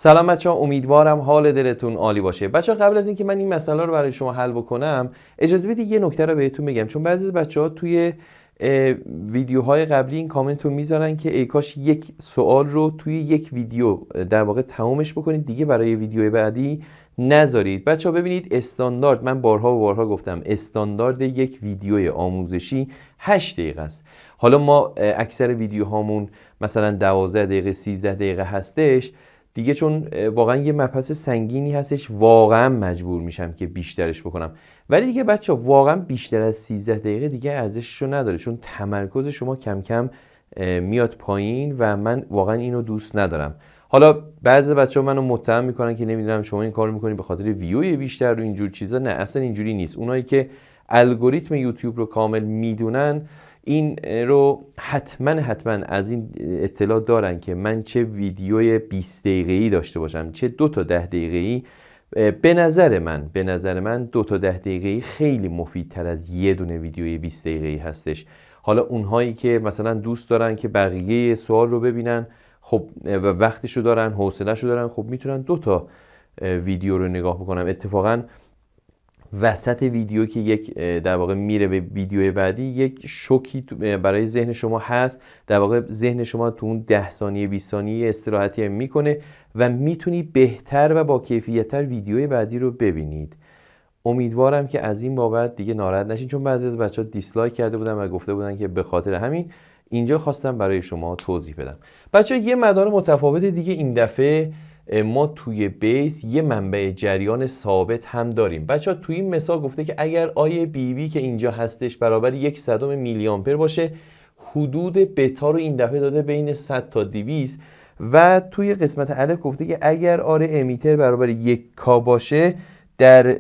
سلام بچه‌ها، امیدوارم حال دلتون عالی باشه. بچه‌ها قبل از اینکه من این مسئله رو برای شما حل بکنم اجازه بدید یه نکته رو بهتون بگم، چون بعضی از بچه‌ها توی ویدیوهای قبلی این کامنت رو میذارن که ای کاش یک سوال رو توی یک ویدیو در واقع تمومش بکنید دیگه برای ویدیو بعدی نذارید. بچه‌ها ببینید، استاندارد، من بارها و بارها گفتم، استاندارد یک ویدیوی آموزشی 8 دقیقه است. حالا ما اکثر ویدیوهامون مثلا 12 دقیقه 13 دقیقه هستش دیگه، چون واقعا یه مبحث سنگینی هستش، واقعا مجبور میشم که بیشترش بکنم. ولی دیگه بچه واقعا بیشتر از 13 دقیقه دیگه ارزششو نداره، چون تمرکز شما کم کم میاد پایین و من واقعا اینو دوست ندارم. حالا بعضی بچه‌ها منو متهم میکنن که نمیدونم شما این کارو میکنی به خاطر ویوی بیشتر و اینجور چیزا. نه، اصلا اینجوری نیست. اونایی که الگوریتم یوتیوب رو کامل میدونن این رو حتما از این اطلاع دارن که من چه ویدیوی 20 دقیقه‌ای داشته باشم، چه 2 تا 10 دقیقه‌ای. به نظر من 2 تا 10 دقیقه‌ای خیلی مفیدتر از یه دونه ویدیوی 20 دقیقه‌ای هستش. حالا اونهایی که مثلا دوست دارن که بقیه سوال رو ببینن، خب و وقتشو دارن، حوصله‌شو دارن، خب میتونن 2 تا ویدیو رو نگاه بکنن. اتفاقاً وسط ویدیو که یک در واقع میره به ویدیو بعدی، یک شوکی برای ذهن شما هست. در واقع ذهن شما تو اون 10 ثانیه 20 ثانیه استراحتی میکنه و میتونی بهتر و با کیفیت‌تر ویدیوی بعدی رو ببینید. امیدوارم که از این بابت دیگه ناراحت نشین، چون بعضی از بچه‌ها دیسلایک کرده بودن و گفته بودن که به خاطر همین. اینجا خواستم برای شما توضیح بدم. بچه‌ها یه مدار متفاوت دیگه این دفعه ما توی بیس یه منبع جریان ثابت هم داریم. بچه‌ها توی این مثال گفته که اگر آی بی بی که اینجا هستش برابر 1/100 میلی آمپر باشه، حدود بتا رو این دفعه داده بین 100 تا 200. و توی قسمت الف گفته که اگر آر امیتر برابر 1K باشه، در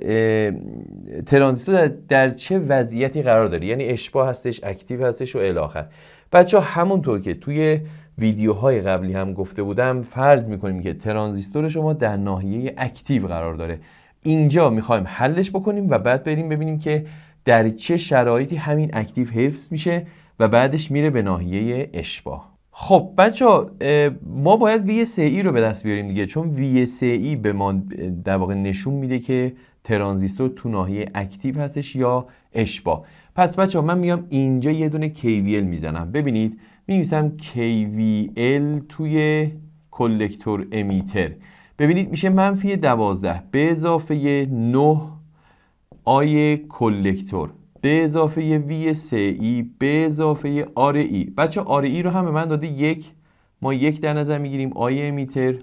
ترانزیستور در چه وضعیتی قرار داره، یعنی اشباع هستش، اکتیو هستش و الی آخر. بچه‌ها همونطور که توی ویدیوهای قبلی هم گفته بودم، فرض میکنیم که ترانزیستور شما در ناحیه اکتیو قرار داره. اینجا میخوایم حلش بکنیم و بعد بریم ببینیم که در چه شرایطی همین اکتیو حفظ میشه و بعدش میره به ناحیه اشباع. خب بچه‌ها ما باید VSE رو به دست بیاریم دیگه، چون VSE به ما در واقع نشون میده که ترانزیستور تو ناحیه اکتیو هستش یا اشباع. پس بچه‌ها من میام اینجا یه دونه KVL میزنم. ببینید می‌نویسم KVL توی کلکتور امیتر. ببینید میشه -12 به اضافه 9 آی کلکتور به اضافه VSE به اضافه RE. بچه RE رو هم به من داده 1. ما 1 در نظر میگیریم. آی امیتر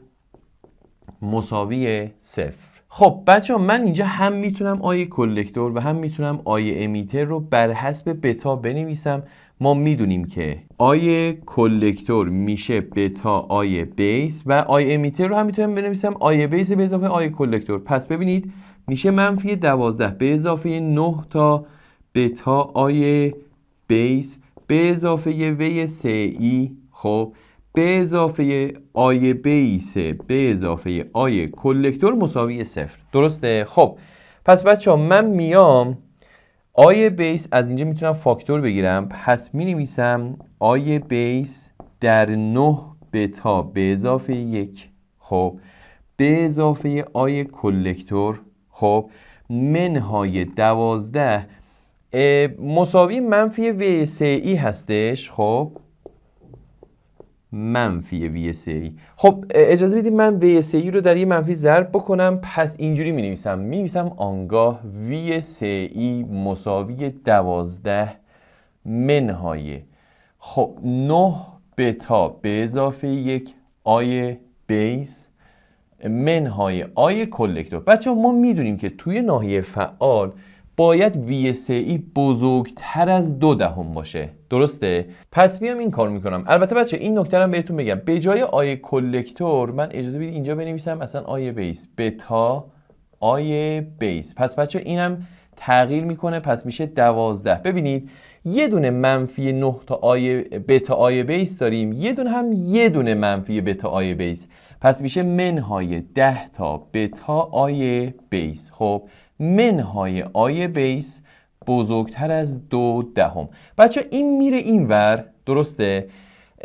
مساوی 0. خب بچه من اینجا هم میتونم آی کلکتور و هم میتونم آی امیتر رو بر حسب بتا بنویسم. ما میدونیم که آی کلکتور میشه بتا آی بیس و آی امیتر رو هم میتونم بنویسم آی بیس به اضافه آی کلکتور. پس ببینید میشه -12 به اضافه 9 تا بتا آی بیس به اضافه VSE، خب به اضافه آی بیس به اضافه آی کلکتور مساوی 0. درسته؟ خب پس بچه ها من میام آی بیس از اینجا میتونم فاکتور بگیرم. پس می نویسم آی بیس در 9 بتا به اضافه 1، خب به اضافه آی کلکتور، خب منهای 12 مساوی -VSE هستش. خب -VSE. خب اجازه بدید من VSE رو در یه منفی ضرب بکنم. پس اینجوری می نویسم آنگاه VSE مساوی 12 منهای خب 9 بتا به اضافه 1 آی بیس منهای آی کلکتور. بچه ما میدونیم که توی ناحیه فعال باید VSE بزرگتر از 0.2 باشه. درسته؟ پس میام این کار میکنم. البته بچه این نکته رو بهتون بگم، به جای آی کلکتور من اجازه بدید اینجا بنویسم مثلا آی بیس بتا آی بیس. پس بچه اینم تغییر میکنه، پس میشه 12. ببینید یه دونه -9 تا آی بتا آی بیس داریم، یه دونه منفی بتا آی بیس. پس میشه منهای 10 تا بتا آی بیس. خب منهای آی بیس بزرگتر از 0.2. بچه این میره اینور، درسته؟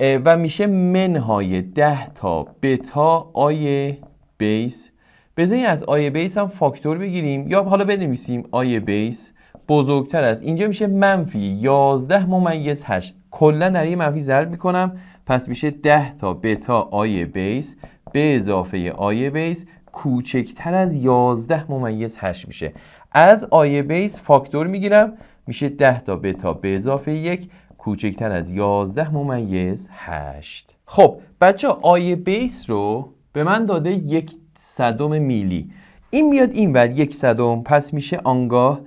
و میشه منهای 10 تا بتا آی بیس. بذاریم از آی بیس هم فاکتور بگیریم یا حالا بنویسیم آی بیس بزرگتر از اینجا میشه منفی 11 ممیز 8. کلا در یه منفی ضرب میکنم، پس میشه 10 تا بتا آی بیس به اضافه آی بیس کوچکتر از 11 ممیز 8 میشه. از آی بیس فاکتور میگیرم، میشه 10 تا بتا به اضافه 1 کوچکتر از 11 ممیز 8. خب بچه آی بیس رو به من داده 1/100 میلی. این میاد این ور 1/100، پس میشه آنگاه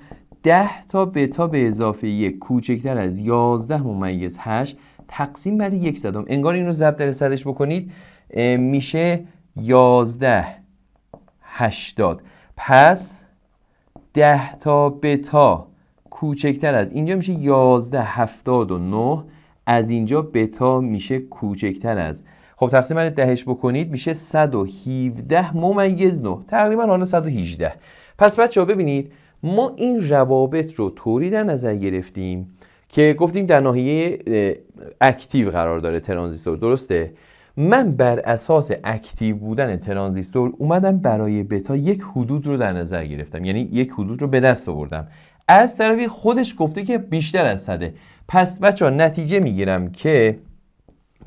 10 تا بتا به اضافه 1 کوچکتر از 11 ممیز 8 تقسیم بر 1/100. انگار این رو ضرب در صدش بکنید میشه 11/80. پس 10 تا بتا کوچکتر از اینجا میشه 11/79. از اینجا بتا میشه کوچکتر از، خب تقسیم بر 10 بکنید میشه 117 ممیز 9، تقریبا حالا 118. پس بچه ها ببینید ما این روابط رو طوری در نظر گرفتیم که گفتیم در ناحیه اکتیو قرار داره ترانزیستور، درسته؟ من بر اساس اکتیو بودن ترانزیستور اومدم برای بتا یک حدود رو در نظر گرفتم، یعنی یک حدود رو به دست آوردم. از طرفی خودش گفته که بیشتر از 100. پس بچه ها نتیجه میگیرم که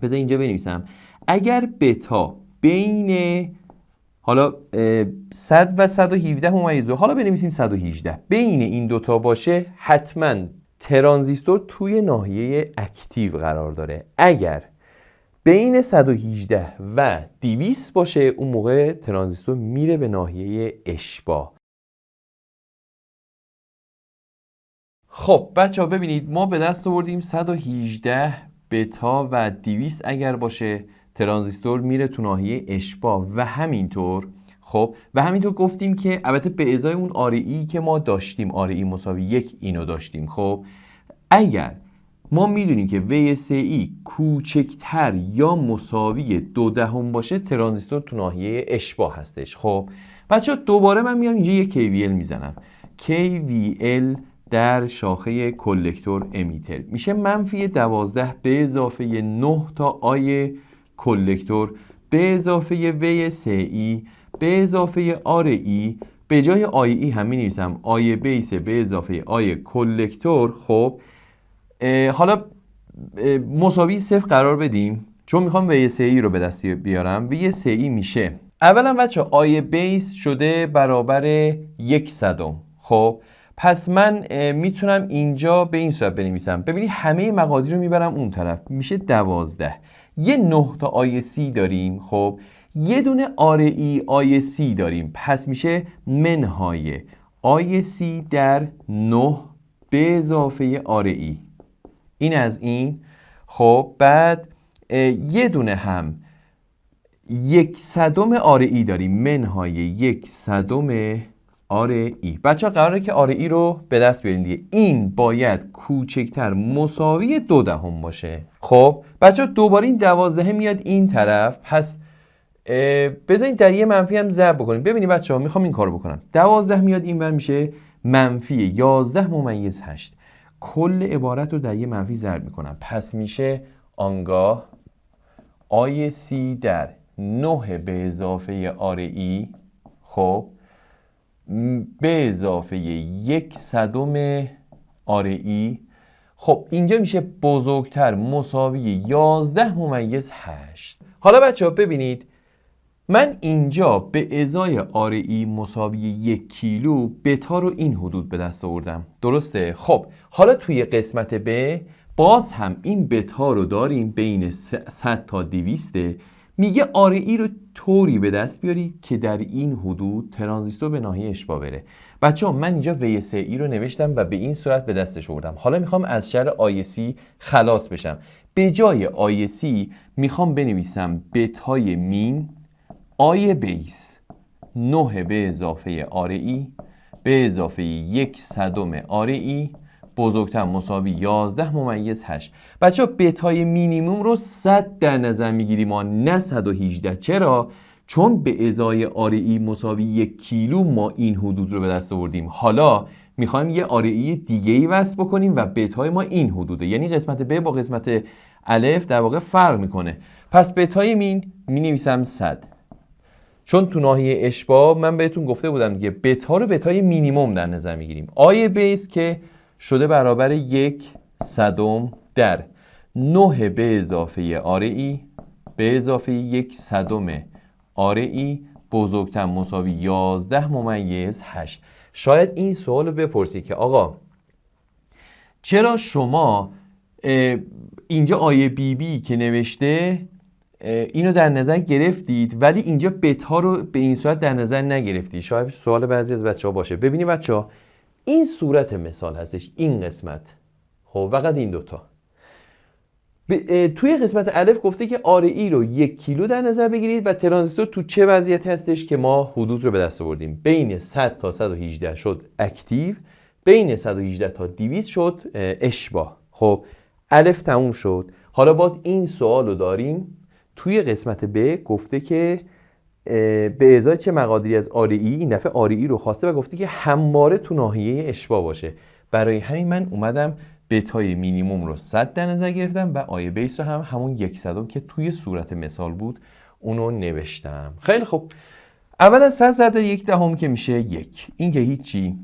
بذار اینجا بنویسم اگر بتا بین حالا 100 و 117 ممیز 2، حالا بنویسیم 118، بین این دوتا باشه حتما ترانزیستور توی ناحیه اکتیو قرار داره. اگر بین 118 و 200 باشه اون موقع ترانزیستور میره به ناحیه اشباع. خب بچه ها ببینید ما به دست آوردیم 118 بتا و 200 اگر باشه ترانزیستور میره تو ناحیه اشباع و همینطور. خب و همینطور گفتیم که البته به ازای اون آرئی که ما داشتیم، آرئی مساوی 1 اینو داشتیم. خب اگر ما میدونیم که VSE کوچکتر یا مساوی 0.2 باشه ترانزیستور تو ناحیه اشباع هستش. خب بچه ها دوباره من میام اینجا یک KVL میزنم. KVL در شاخه کلکتور امیتر میشه منفی 12 به اضافه 9 تا آی کلکتور به اضافه VSE به اضافه RE، به جای آی هم می نویسم آی بیس به اضافه آی کلکتور. خب حالا مساوی 0 قرار بدیم چون میخوام VSE رو به دست بیارم. VSE میشه اولا بچه آی بیس شده برابر 1/100. خب پس من میتونم اینجا به این صورت بنویسم، ببینید همه مقادیر رو میبرم اون طرف، میشه 12. یه 9 تا آی سی داریم، خب یه دونه آرئی آی سی داریم، پس میشه منهای آی سی در 9 به اضافه آرئی. این از این. خب بعد یه دونه هم 1/100 آرئی داریم، منهای 1/100 RE. بچه ها قراره که RE رو به دست بیارین دیگه. این باید کوچکتر مساوی 0.2 باشه. خب بچه ها دوباره این 12 میاد این طرف، پس بذارین در یه منفی هم ضرب بکنیم. ببینید بچه ها میخوام این کارو بکنم. 12 میاد این ور میشه منفی 11 ممیز 8. کل عبارت رو در یه منفی ضرب میکنم، پس میشه آنگاه IC در 9 به اضافه RE خب به اضافه 1/100 RE. خب اینجا میشه بزرگتر مساوی 11 ممیز 8. حالا بچه ها ببینید من اینجا به ازای RE مساوی 1 کیلو بتا رو این حدود به دست آوردم، درسته؟ خب حالا توی قسمت ب باز هم این بتا رو داریم بین 100 تا 200. میگه RE رو طوری به دست بیاری که در این حدود ترانزیستور به ناحیه اشباع بره. بچه ها من اینجا VSE رو نوشتم و به این صورت به دستش آوردم. حالا میخوام از شر IC خلاص بشم. به جای IC میخوام بنویسم بتای مین آی بیس 9 به اضافه RE به اضافه 1/100 RE بزرگتر مساوی 11 ممیز 8. بچه ها بتای مینیموم رو 100 در نظر میگیریم ما، نه 118. چرا؟ چون به ازای RE مساوی 1 کیلو ما این حدود رو به دست آوردیم. حالا میخوایم یه RE دیگه ای وصل بکنیم و بتای ما این حدوده، یعنی قسمت ب با قسمت الف در واقع فرق میکنه. پس بتای مین می نویسم 100، چون تو ناحیه اشباع من بهتون گفته بودم دیگه بتا رو بتای مینیمم در نظر میگیریم. آی بیس که شده برابر 1/100 در 9 به اضافه آر ای به اضافه 1/100 آر ای بزرگتر مساوی 11/8. شاید این سوال رو بپرسی که آقا چرا شما اینجا آیه بی بی که نوشته اینو در نظر گرفتید ولی اینجا بتا رو به این صورت در نظر نگرفتید؟ شاید سوال بعضی از بچه‌ها باشه. ببینید بچه‌ها این صورت مثال هستش، این قسمت، خب فقط این دوتا. توی قسمت الف گفته که آر ای رو 1 کیلو در نظر بگیرید و ترانزیستور تو چه وضعیتی هستش که ما حدود رو به دست آوردیم. بین 100 تا 118 شد اکتیو، بین 118 تا 200 شد اشباع. خب الف تموم شد. حالا باز این سوال رو داریم توی قسمت ب، گفته که به ازای چه مقادیری از آر ای، این دفعه آر ای رو خواسته و گفته که همواره تو ناحیه اشباع باشه. برای همین من اومدم بتای مینیموم رو 100 در نظر گرفتم و آی بیس رو هم همون 1/100 که توی صورت مثال بود اونو نوشتم. خیلی خوب، اولا 100 ضرب 1/10 که میشه 1، این که هیچی.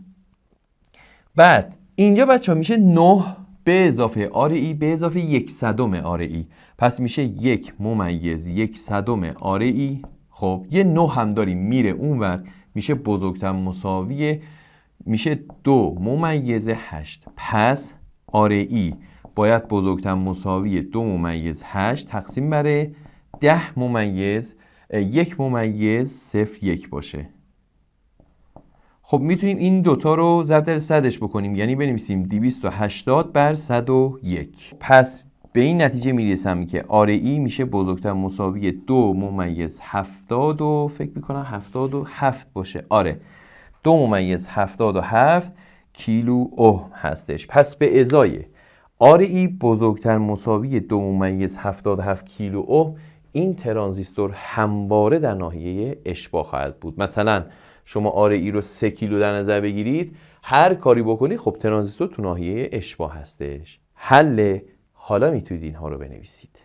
بعد اینجا بچه ها میشه 9 به اضافه آر ای به اضافه 1/100 آر ای، پس میشه 1/100 آر ای. خب یه 9 هم داریم میره اونور، میشه بزرگتر مساوی، میشه 2/8. پس آر ای باید بزرگتر مساوی 2/8 تقسیم بر 1/01 باشه. خب میتونیم این دوتا رو ضرب در 100ش بکنیم، یعنی بنویسیم 280 بر 101. پس به این نتیجه میرسم که آر ای میشه بزرگتر مساوی 2/70 و فکر میکنم 77 باشه. آره 2/77 کیلو اوم هستش. پس به ازای آر ای بزرگتر مساوی 2/77 کیلو اوم این ترانزیستور همواره در ناحیه اشباع خواهد بود. مثلا شما آر ای رو 3 کیلو در نظر بگیرید، هر کاری بکنید خب ترانزیستور تو ناحیه اشباع هستش. حل، حالا میتونید اینها رو بنویسید.